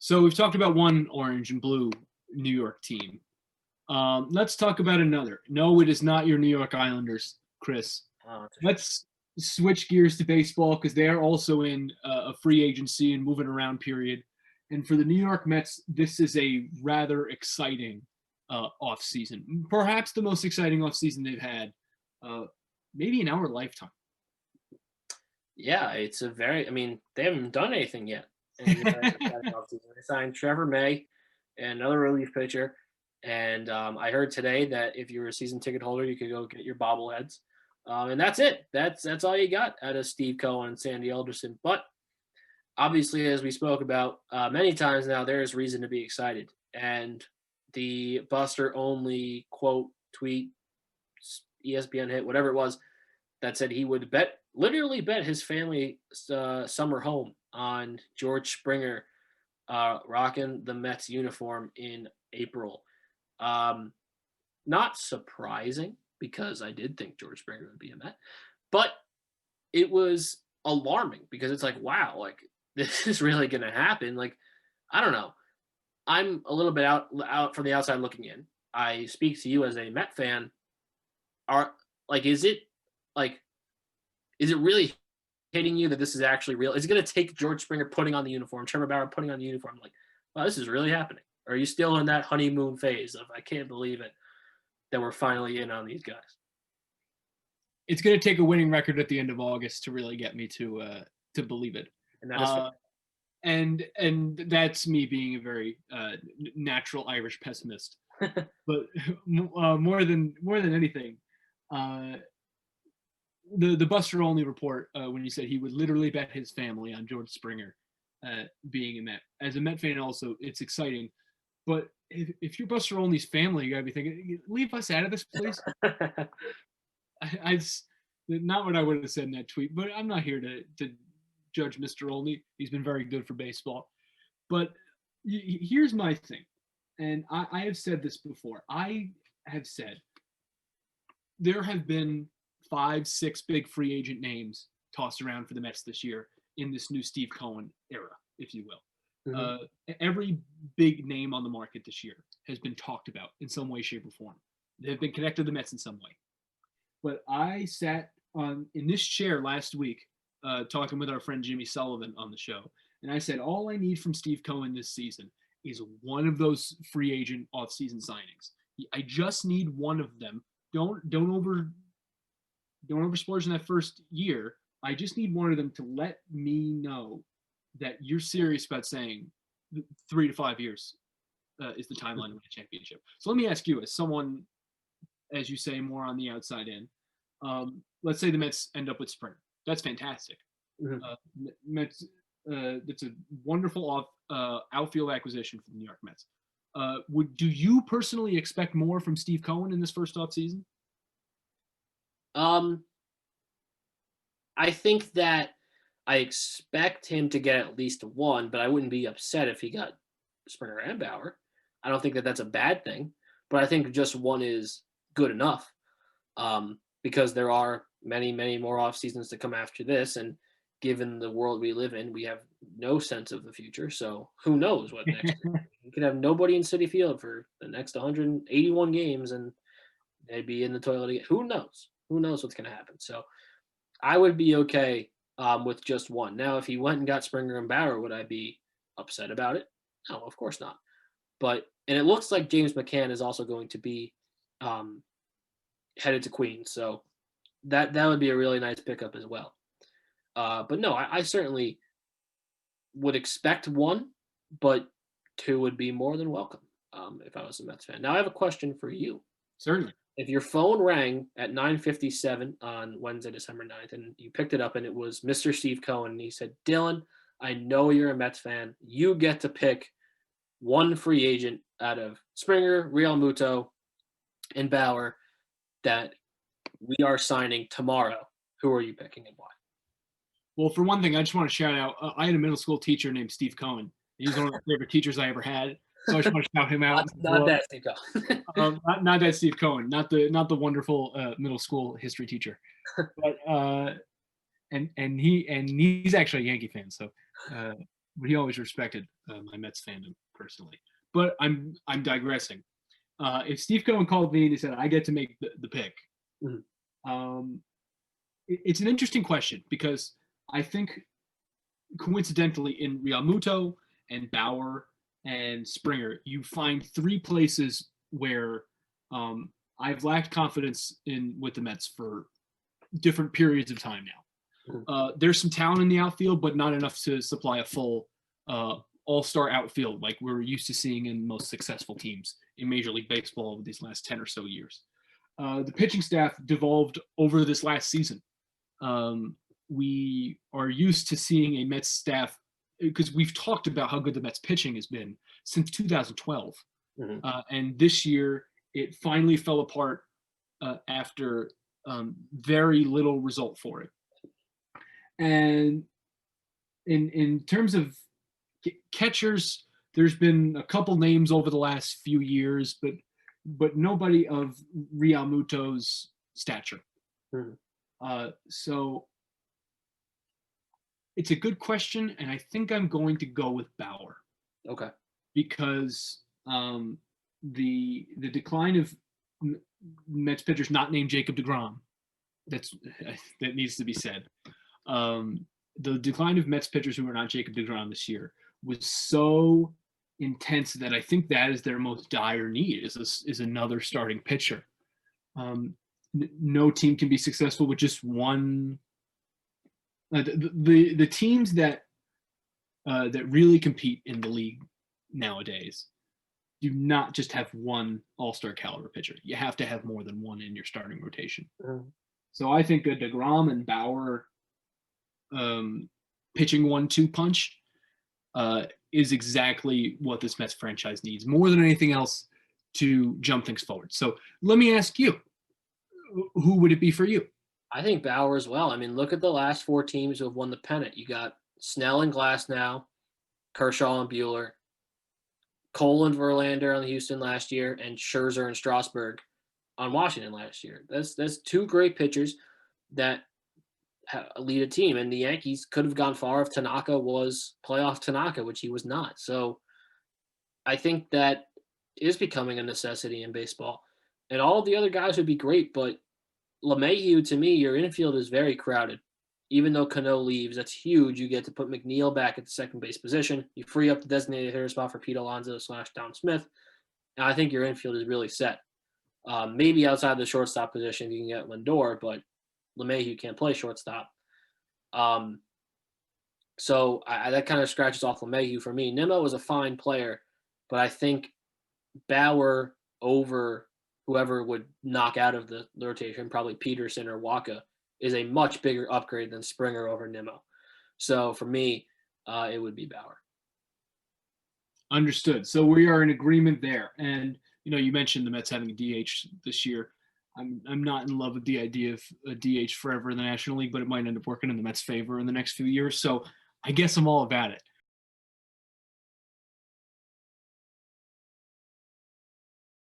So we've talked about one orange and blue New York team. Let's talk about another. No, it is not your New York Islanders, Chris. Let's switch gears to baseball because they are also in a free agency and moving around period. And for the New York Mets, this is a rather exciting offseason. Perhaps the most exciting offseason they've had maybe in our lifetime. Yeah, it's a very. I mean, they haven't done anything yet. And they signed Trevor May, and another relief pitcher. And I heard today that if you were a season ticket holder, you could go get your bobbleheads. And that's it. That's all you got out of Steve Cohen and Sandy Alderson. But obviously, as we spoke about many times now, there is reason to be excited. And the Buster Olney quote, tweet, ESPN hit, whatever it was, that said he would literally bet his family summer home on George Springer rocking the Mets uniform in April. Not surprising because I did think George Springer would be a Met, but it was alarming because it's like, wow, like this is really going to happen. Like, I don't know. I'm a little bit out from the outside looking in. I speak to you as a Met fan. Is it really hitting you that this is actually real? Is it going to take George Springer putting on the uniform, Trevor Bauer putting on the uniform, like, wow, this is really happening? Or are you still in that honeymoon phase of, I can't believe it, that we're finally in on these guys? It's going to take a winning record at the end of August to really get me to believe it. And that is and that's me being a very natural Irish pessimist. But more than anything, the Buster Olney report when you said he would literally bet his family on George Springer being a Met. As a Met fan, also it's exciting. But if you're Buster Olney's family, you gotta be thinking, leave us out of this, please. I not what I would have said in that tweet, but I'm not here to judge Mr. Olney. He's been very good for baseball. But here's my thing, and I have said this before. I have said there have been 5-6 big free agent names tossed around for the Mets this year in this new Steve Cohen era, if you will. Mm-hmm. Every big name on the market this year has been talked about in some way, shape, or form. They have been connected to the Mets in some way. But I sat in this chair last week talking with our friend Jimmy Sullivan on the show, and I said, all I need from Steve Cohen this season is one of those free agent off-season signings. I just need one of them. Don't over splurge in that first year. I just need one of them to let me know that you're serious about saying 3 to 5 years is the timeline to win a championship. So let me ask you, as someone, as you say, more on the outside in, let's say the Mets end up with Springer. That's fantastic. Mm-hmm. Mets, that's a wonderful outfield acquisition for the New York Mets. Do you personally expect more from Steve Cohen in this first offseason? I think that I expect him to get at least one, but I wouldn't be upset if he got Springer and Bauer. I don't think that that's a bad thing, but I think just one is good enough because there are many, many more off seasons to come after this. And given the world we live in, we have no sense of the future. So who knows what next year. You could have nobody in Citi Field for the next 181 games and they'd be in the toilet again. Who knows? Who knows what's going to happen? So I would be okay with just one. Now, if he went and got Springer and Bauer, would I be upset about it? No, of course not. And it looks like James McCann is also going to be headed to Queens. So that would be a really nice pickup as well. But no, I certainly would expect one, but two would be more than welcome if I was a Mets fan. Now, I have a question for you. Certainly. If your phone rang at 9:57 on Wednesday, December 9th, and you picked it up and it was Mr. Steve Cohen, and he said, Dylan, I know you're a Mets fan. You get to pick one free agent out of Springer, Real Muto, and Bauer that we are signing tomorrow. Who are you picking and why? Well, for one thing, I just want to shout out, I had a middle school teacher named Steve Cohen. He's one of my favorite teachers I ever had. So I just want to shout him out. Not that Steve Cohen. Not that Steve Cohen, not the wonderful middle school history teacher, but and he's actually a Yankee fan. So but he always respected my Mets fandom personally. But I'm digressing. If Steve Cohen called me and he said I get to make the pick, it's an interesting question because I think coincidentally in Realmuto and Bauer and Springer, you find three places where I've lacked confidence with the Mets for different periods of time now. There's some talent in the outfield, but not enough to supply a full all-star outfield like we're used to seeing in most successful teams in Major League Baseball over these last 10 or so years. The pitching staff devolved over this last season. We are used to seeing a Mets staff because we've talked about how good the Mets pitching has been since 2012. And this year it finally fell apart after very little result for it. And in terms of catchers, there's been a couple names over the last few years, but nobody of Realmuto's stature. So it's a good question, and I think I'm going to go with Bauer. Okay. Because the decline of Mets pitchers not named Jacob deGrom, that needs to be said. The decline of Mets pitchers who are not Jacob deGrom this year was so intense that I think that is their most dire need is another starting pitcher. No team can be successful with just one. The teams that really compete in the league nowadays do not just have one all-star caliber pitcher. You have to have more than one in your starting rotation. So I think a deGrom and Bauer pitching 1-2 punch is exactly what this Mets franchise needs, more than anything else, to jump things forward. So let me ask you, who would it be for you? I think Bauer as well. I mean, look at the last four teams who have won the pennant. You got Snell and Glasnow, Kershaw and Buehler, Cole and Verlander on Houston last year, and Scherzer and Strasburg on Washington last year. That's two great pitchers that lead a team, and the Yankees could have gone far if Tanaka was playoff Tanaka, which he was not. So I think that is becoming a necessity in baseball. And all of the other guys would be great, but LeMahieu, to me, your infield is very crowded. Even though Cano leaves, that's huge. You get to put McNeil back at the second base position. You free up the designated hitter spot for Pete Alonso / Dom Smith. And I think your infield is really set. Maybe outside the shortstop position, you can get Lindor, but LeMahieu can't play shortstop. So that kind of scratches off LeMahieu for me. Nimmo was a fine player, but I think Bauer over whoever would knock out of the rotation, probably Peterson or Waka, is a much bigger upgrade than Springer over Nimmo. So for me, it would be Bauer. Understood. So we are in agreement there. And, you mentioned the Mets having a DH this year. I'm not in love with the idea of a DH forever in the National League, but it might end up working in the Mets' favor in the next few years. So I guess I'm all about it.